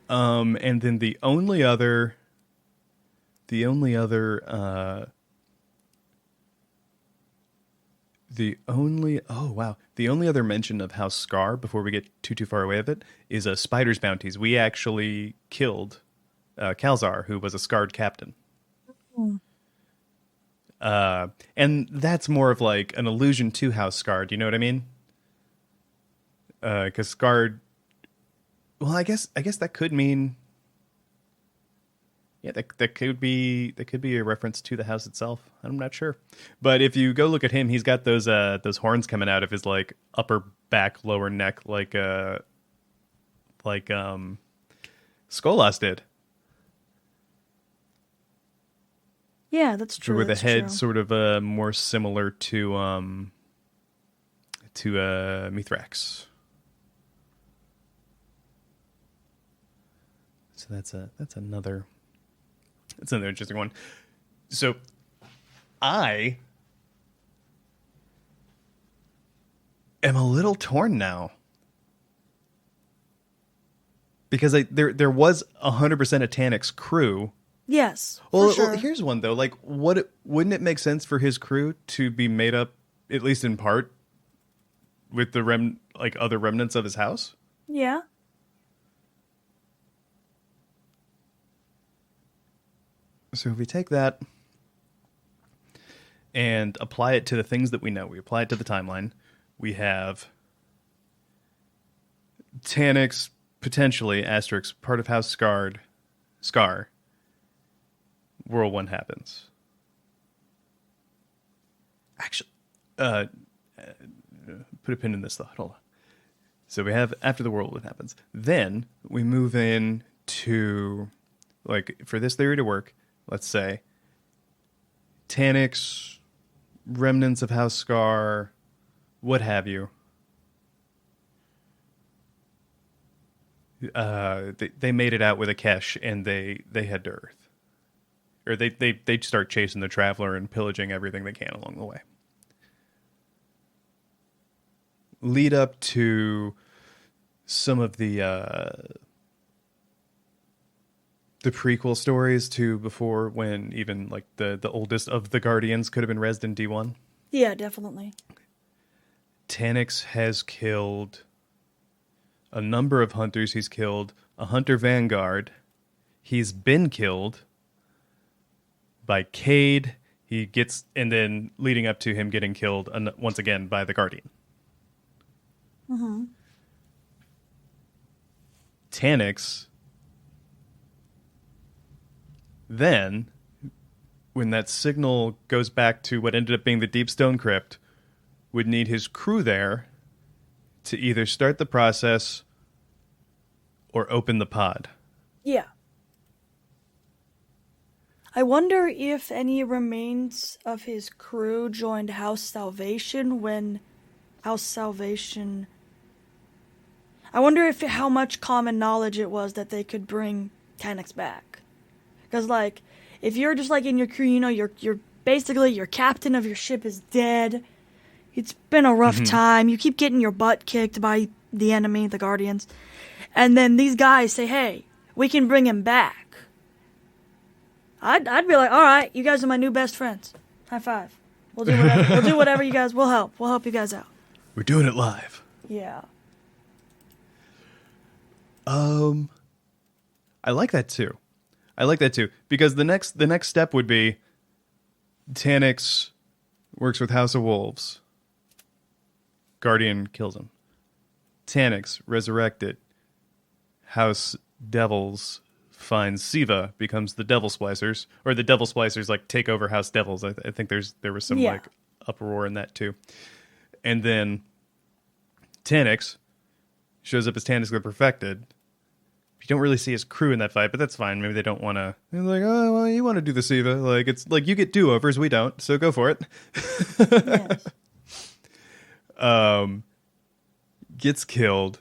A: then the only other mention of House Scar before we get too far away of it is Spider's Bounties. We actually killed Kalzar, who was a scarred captain. And that's more of like an allusion to House Scar. Do you know what I mean? Because scarred. Well, I guess that could mean. Yeah, that could be a reference to the house itself. I'm not sure, but if you go look at him, he's got those horns coming out of his upper back, lower neck, like Skolas did.
B: Yeah, that's true.
A: With
B: that's
A: a head
B: true.
A: sort of more similar to Mithrax. So that's another interesting one. So I am a little torn now. Because there was 100% a Taniks crew.
B: Yes,
A: Well,
B: for sure.
A: well, here's one though. Like, wouldn't it make sense for his crew to be made up, at least in part, with the other remnants of his house?
B: Yeah.
A: So if we take that and apply it to the things that we know, we apply it to the timeline. We have Taniks, potentially, asterisk, part of House Scar. World 1 happens. Actually, put a pin in this thought. Hold on. So we have after the World 1 happens. Then we move in to, like, for this theory to work, let's say Taniks, remnants of House Scar, what have you. They made it out with Akesh, and they head to Earth. Or they start chasing the Traveler and pillaging everything they can along the way. Lead up to some of the prequel stories to before, when even like the oldest of the Guardians could have been rezzed in D1.
B: Yeah, definitely.
A: Taniks has killed a number of hunters. He's killed a hunter vanguard. He's been killed by Cade. And then leading up to him getting killed once again by the Guardian.
B: Mm-hmm.
A: Taniks, then, when that signal goes back to what ended up being the Deep Stone Crypt, would need his crew there to either start the process or open the pod.
B: Yeah. I wonder if any remains of his crew joined House Salvation when House Salvation... I wonder how much common knowledge it was that they could bring Taniks back. Because, like, if you're just, like, in your crew, you know, you're basically, your captain of your ship is dead. It's been a rough time. You keep getting your butt kicked by the enemy, the Guardians. And then these guys say, hey, we can bring him back. I'd be like, all right, you guys are my new best friends. High five. We'll do whatever. We'll do whatever you guys. We'll help. We'll help you guys out.
A: We're doing it live.
B: Yeah.
A: I like that too. Because the next step would be Taniks works with House of Wolves. Guardian kills him. Taniks resurrected. House Devils finds Siva, becomes the Devil Splicers, or the Devil Splicers like take over House Devils. I think there was some like uproar in that too. And then Taniks shows up as Taniks the Perfected. You don't really see his crew in that fight, but that's fine. Maybe they don't want to. They're like, oh, well, you want to do the Siva. Like, it's like you get do-overs, we don't, so go for it.
B: Yes.
A: Gets killed.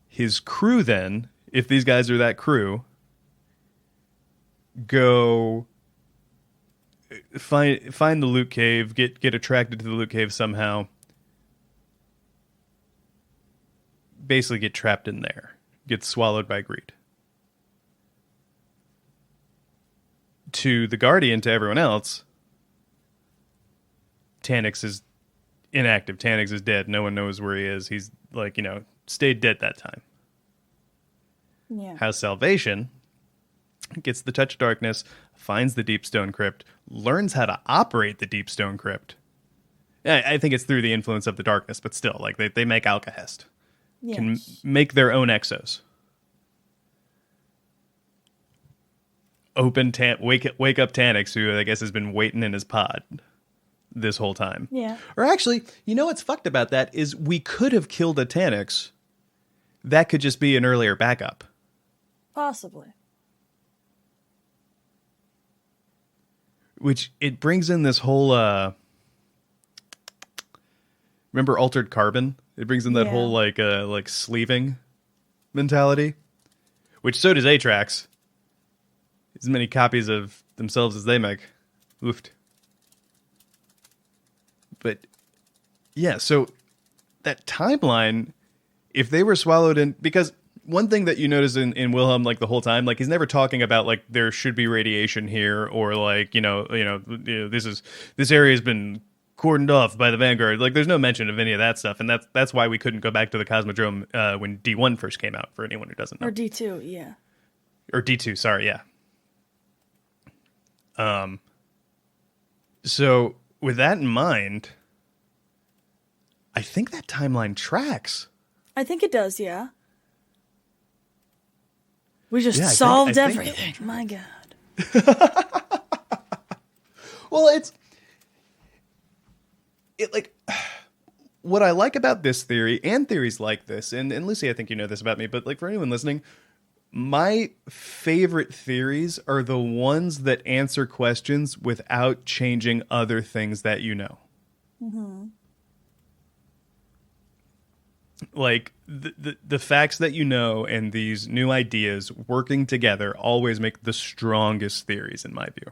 A: His crew then, if these guys are that crew, go find the loot cave, get attracted to the loot cave somehow. Basically get trapped in there. Gets swallowed by greed. To the Guardian, to everyone else, Taniks is inactive. Taniks is dead. No one knows where he is. He's like, stayed dead that time.
B: Yeah.
A: House Salvation gets the Touch of Darkness, finds the Deep Stone Crypt, learns how to operate the Deep Stone Crypt. I think it's through the influence of the darkness, but still, like they make Alcahest.
B: Yes.
A: Can make their own exos. Wake up Taniks, who I guess has been waiting in his pod this whole time.
B: Yeah.
A: Or actually, you know what's fucked about that is we could have killed a Taniks. That could just be an earlier backup.
B: Possibly.
A: Which it brings in this whole remember Altered Carbon? It brings in that whole like sleeving mentality. Which so does Atrax. As many copies of themselves as they make. Oofed. But Yeah, so that timeline, if they were swallowed in, because one thing that you notice in Wilhelm, like the whole time, like he's never talking about like there should be radiation here, or like this area has been cordoned off by the Vanguard. Like there's no mention of any of that stuff, and that's why we couldn't go back to the Cosmodrome when D1 first came out. For anyone who doesn't know,
B: Or D2, yeah.
A: Or D2, sorry, yeah. So with that in mind, I think that timeline tracks.
B: I think it does, yeah. We just
A: Yeah,
B: solved
A: I think
B: everything. My God.
A: Well, it like what I like about this theory and theories like this, and Lucy, I think you know this about me, but like for anyone listening, my favorite theories are the ones that answer questions without changing other things that you know. Mm-hmm. Like the facts that you know and these new ideas working together always make the strongest theories in my view.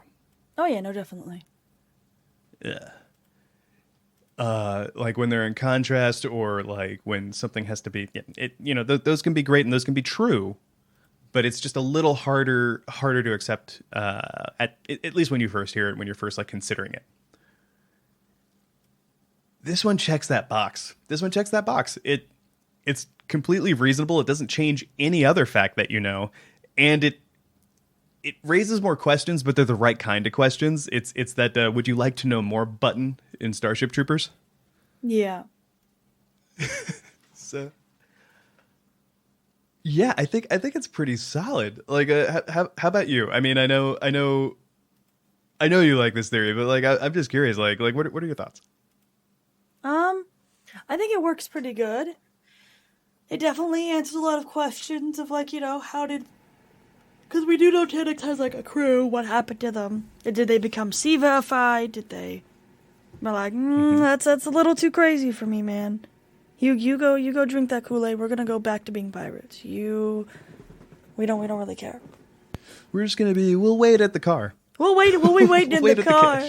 B: Oh yeah, no, definitely.
A: Yeah. Like when they're in contrast, or like when something has to be, those can be great and those can be true, but it's just a little harder to accept at least when you first hear it, when you're first like considering it. This one checks that box. It's completely reasonable. It doesn't change any other fact that you know, and it raises more questions, but they're the right kind of questions. It's that would you like to know more button in Starship Troopers?
B: Yeah.
A: So yeah, I think it's pretty solid. Like, how about you? I mean, I know you like this theory, but like, I'm just curious. Like, what are your thoughts?
B: I think it works pretty good. It definitely answers a lot of questions of like, how did... Because we do know Taniks has like a crew. What happened to them? Did they become sea-verified? Did they... We're like, that's a little too crazy for me, man. You go drink that Kool-Aid. We're gonna go back to being pirates. We don't really care.
A: We're just we'll wait at the car.
B: We'll wait in the car.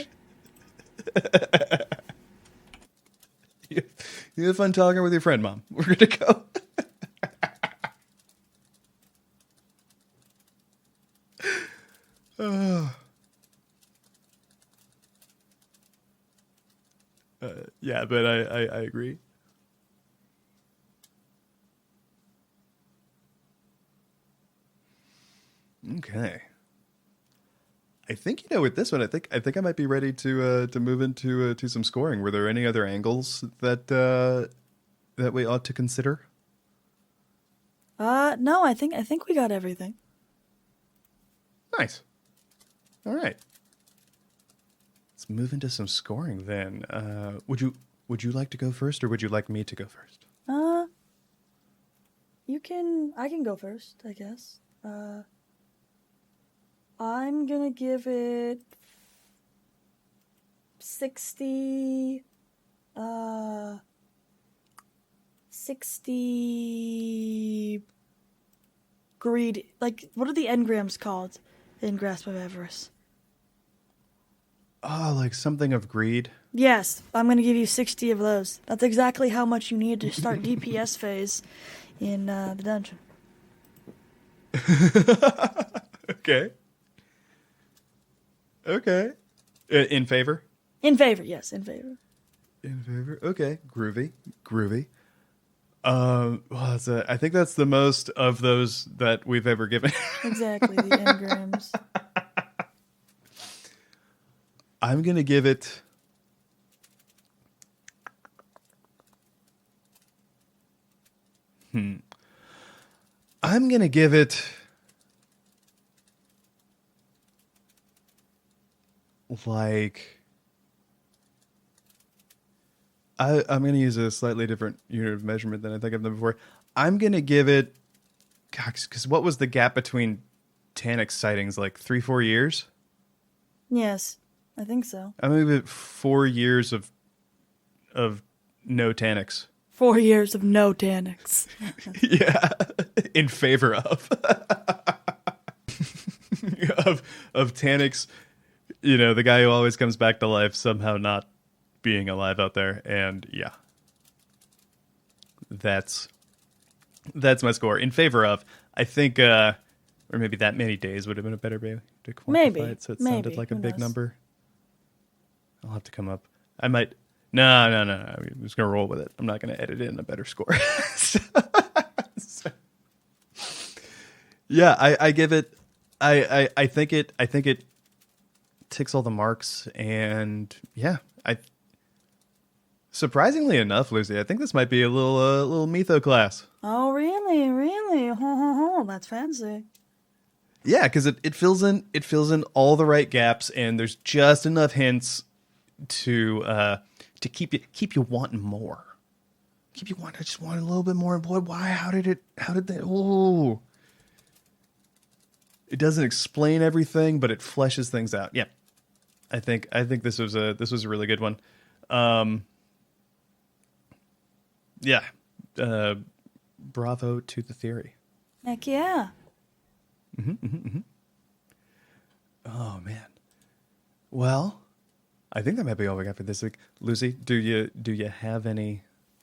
A: You have fun talking with your friend, Mom. We're gonna go. Yeah, but I agree. Okay. I think with this one, I think I might be ready to move into to some scoring. Were there any other angles that we ought to consider?
B: No, I think we got everything.
A: Nice. All right. Let's move into some scoring then. Would you like to go first, or would you like me to go first?
B: I can go first, I guess. I'm gonna give it 60 greed. Like, what are the engrams called in Grasp of Avarice?
A: Oh, like something of greed?
B: Yes, I'm gonna give you 60 of those. That's exactly how much you need to start DPS phase in the dungeon.
A: Okay. In favor?
B: In favor, yes, in favor.
A: In favor. Okay. Groovy. Well, I think that's the most of those that we've ever given.
B: Exactly, the engrams.
A: I'm gonna give it. I'm gonna give it. Like, I'm going to use a slightly different unit of measurement than I think I've done before. I'm going to give it, because what was the gap between Taniks sightings? Like 3-4 years?
B: Yes, I think so.
A: I'm going to give it 4 years of no Taniks.
B: 4 years of no Taniks.
A: Yeah, in favor of of Taniks. The guy who always comes back to life somehow not being alive out there. And yeah, that's my score. In favor of, I think, or maybe that many days would have been a better way to quantify
B: Maybe,
A: it, so it
B: maybe.
A: sounded like a
B: Who
A: big
B: knows?
A: number. I'll have to come up. I might. No. I'm just gonna roll with it. I'm not gonna edit in a better score. So, yeah, I give it. I think it ticks all the marks, and yeah, surprisingly enough, Lucy, I think this might be a little Mytho class.
B: Oh, really? Really? Ho, ho, ho. That's fancy.
A: Yeah, because it fills in all the right gaps, and there's just enough hints to keep you wanting more. Keep you wanting. I just want a little bit more. Boy, why? How did they? Oh, it doesn't explain everything, but it fleshes things out. Yeah, I think this was a really good one. Yeah, bravo to the theory.
B: Heck yeah.
A: Oh man. Well, I think that might be all we got for this week. Lucy, do you have any?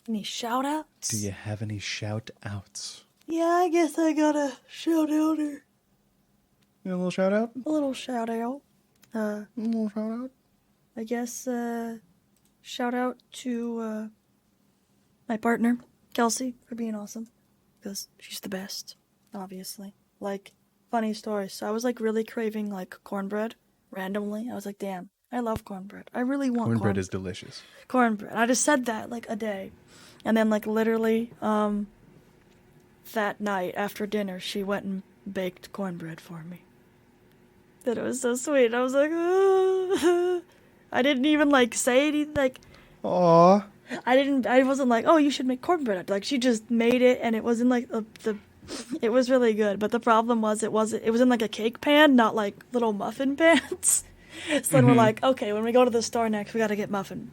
B: Any shout outs?
A: Do you have any shout outs?
B: Yeah, I guess I got a shout out or
A: A little shout out.
B: a little shout out.
A: A little shout out.
B: I guess shout out to my partner, Kelsey, for being awesome. Because she's the best, obviously. Like, funny story. So I was like really craving like cornbread randomly. I was like, damn, I love cornbread. I really want
A: Cornbread is delicious.
B: cornbread. I just said that like a day. And then like literally that night after dinner, she went and baked cornbread for me. That it was so sweet. I was like, oh. I didn't even like say anything. Like,
A: Aww.
B: I wasn't like, oh, you should make cornbread. Like, she just made it, and it wasn't like it was really good. But the problem was it was in like a cake pan, not like little muffin pans. So then we're like, okay, when we go to the store next, we got to get muffin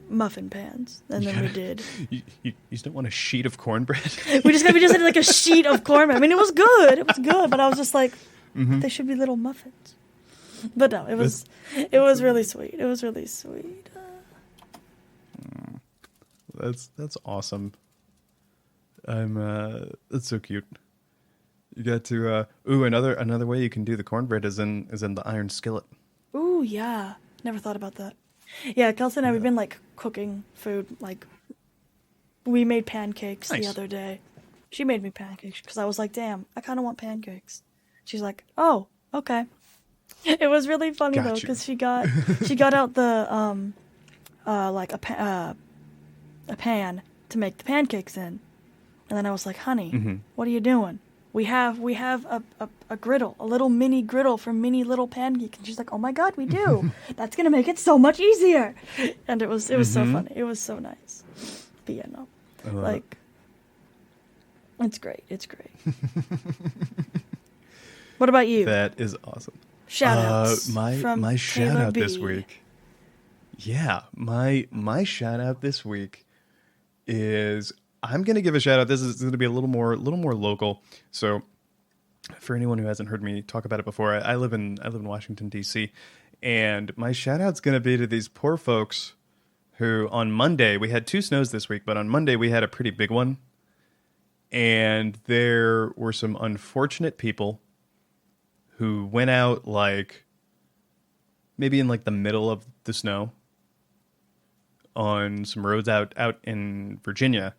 B: pans, and then we did.
A: You just don't want a sheet of cornbread.
B: We just had like a sheet of cornbread. I mean, it was good, but I was just like, they should be little muffins. But no, it was really sweet. It was really sweet.
A: That's awesome. That's so cute. You got to another way you can do the cornbread is in the iron skillet.
B: Ooh, yeah. Never thought about that. Yeah, Kelsey and I, we've been like cooking food. Like, we made pancakes the other day. She made me pancakes because I was like, damn, I kind of want pancakes. She's like, oh, okay. It was really funny though because she got out the like a pan to make the pancakes in, and then I was like, honey, what are you doing? We have a griddle, a little mini griddle for mini little pancakes. And she's like, oh my god, we do. That's gonna make it so much easier. And it was so funny. It was so nice. But yeah, no, like it's great. It's great. What about you?
A: That is awesome.
B: Shout outs.
A: My shout out
B: Taylor-B.
A: this week. Yeah, my shout out this week is I'm gonna give a shout out. This is gonna be a little more local. So for anyone who hasn't heard me talk about it before, I live in Washington D.C. and my shout out's gonna be to these poor folks who on Monday, we had 2 snows this week, but on Monday we had a pretty big one, and there were some unfortunate people who went out like maybe in like the middle of the snow on some roads out in Virginia,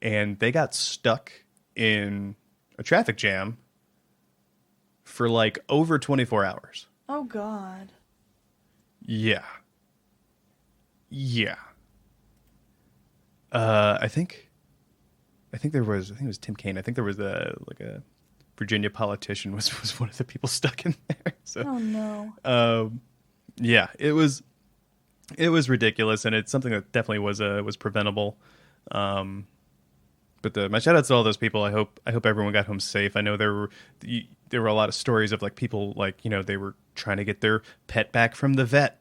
A: and they got stuck in a traffic jam for like over 24 hours.
B: Oh god.
A: Yeah. I think it was Tim Kaine. I think there was a Virginia politician was one of the people stuck in there. So,
B: oh no.
A: Yeah, it was ridiculous, and it's something that definitely was preventable. But my shout outs to all those people. I hope everyone got home safe. I know there were a lot of stories of like people like, you know, they were trying to get their pet back from the vet.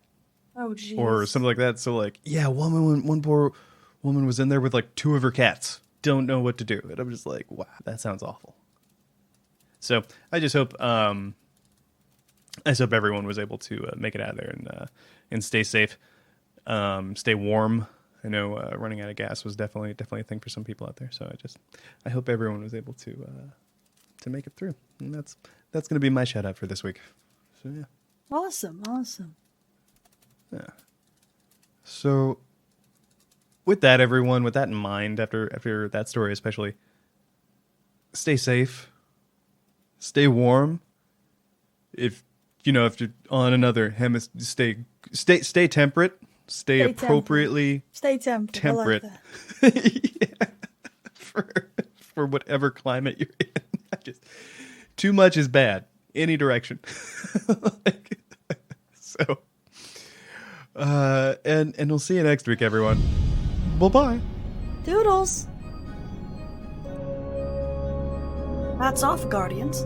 B: Oh geez.
A: Or something like that. So like, yeah, one poor woman was in there with like 2 of her cats. Don't know what to do. And I'm just like, wow, that sounds awful. So I just hope everyone was able to make it out of there and stay safe, stay warm. I know running out of gas was definitely a thing for some people out there. So I hope everyone was able to make it through. And that's going to be my shout out for this week. So yeah.
B: Awesome.
A: Yeah. So with that, everyone, with that in mind, after that story especially, stay safe, stay warm. If you're on another hemisphere, stay temperate, stay appropriately
B: temperate. I like
A: yeah, for whatever climate you're in. Too much is bad. Any direction. So, and we'll see you next week, everyone. Bye.
B: Doodles. Hats off, Guardians.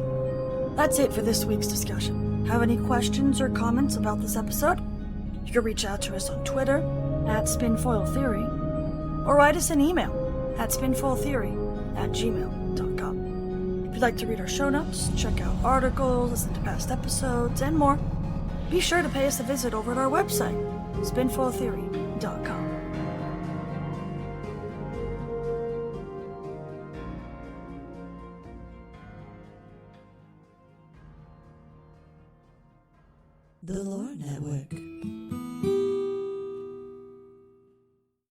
B: That's it for this week's discussion. Have any questions or comments about this episode? You can reach out to us on Twitter @SpinfoilTheory or write us an email at spinfoiltheory@gmail.com. If you'd like to read our show notes, check out articles, listen to past episodes, and more, be sure to pay us a visit over at our website, spinfoiltheory.com.
C: The Lore Network.